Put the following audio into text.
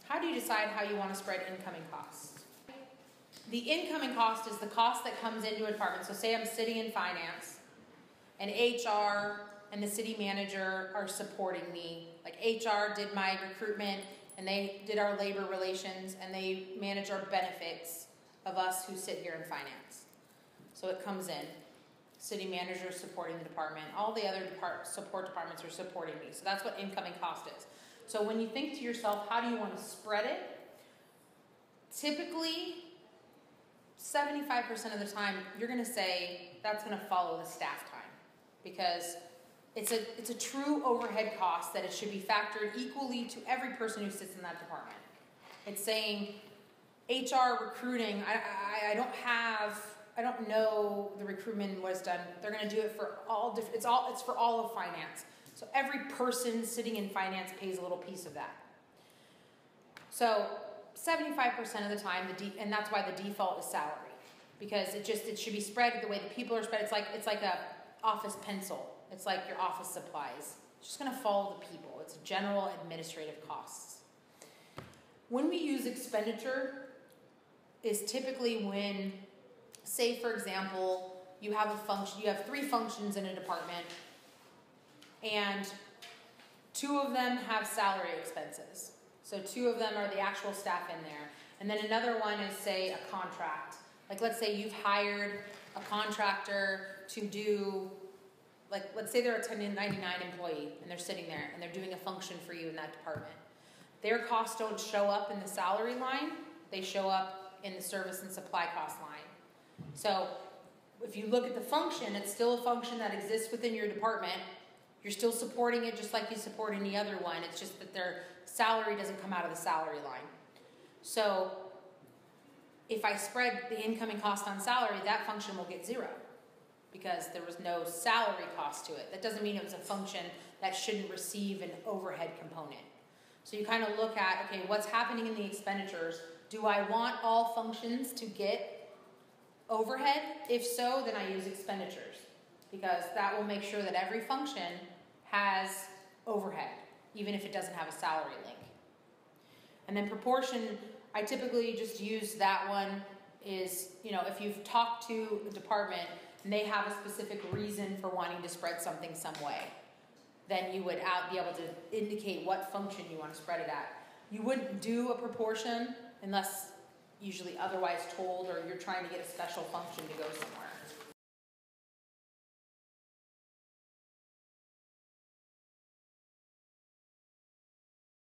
How do you decide how you want to spread incoming costs? The incoming cost is the cost that comes into a department. So say I'm sitting in finance and HR and the city manager are supporting me. Like HR did my recruitment and they did our labor relations and they manage our benefits of us who sit here in finance. So it comes in. City manager is supporting the department. All the other support departments are supporting me. So that's what incoming cost is. So when you think to yourself, how do you want to spread it? Typically, 75% of the time, you're going to say that's going to follow the staff time because it's a true overhead cost that it should be factored equally to every person who sits in that department. It's saying HR recruiting, I don't know the recruitment was done. They're going to do it for all different, it's for all of finance. So every person sitting in finance pays a little piece of that. So 75% of the time, and that's why the default is salary, because it should be spread the way the people are spread. It's like a office pencil. It's like your office supplies. It's just going to follow the people. It's general administrative costs. When we use expenditure is typically when, say for example, you have a function, you have 3 functions in a department, and 2 of them have salary expenses. So 2 of them are the actual staff in there. And then another one is, say, a contract. Like let's say you've hired a contractor to do, like let's say they're a 1099 employee and they're sitting there and they're doing a function for you in that department. Their costs don't show up in the salary line. They show up in the service and supply cost line. So if you look at the function, it's still a function that exists within your department. You're still supporting it just like you support any other one. It's just that their salary doesn't come out of the salary line. So if I spread the incoming cost on salary, that function will get 0 because there was no salary cost to it. That doesn't mean it was a function that shouldn't receive an overhead component. So you kind of look at, okay, what's happening in the expenditures? Do I want all functions to get overhead? If so, then I use expenditures because that will make sure that every function has overhead, even if it doesn't have a salary link. And then proportion, I typically just use that one is, if you've talked to a department and they have a specific reason for wanting to spread something some way, then you would be able to indicate what function you want to spread it at. You wouldn't do a proportion unless usually otherwise told or you're trying to get a special function to go somewhere.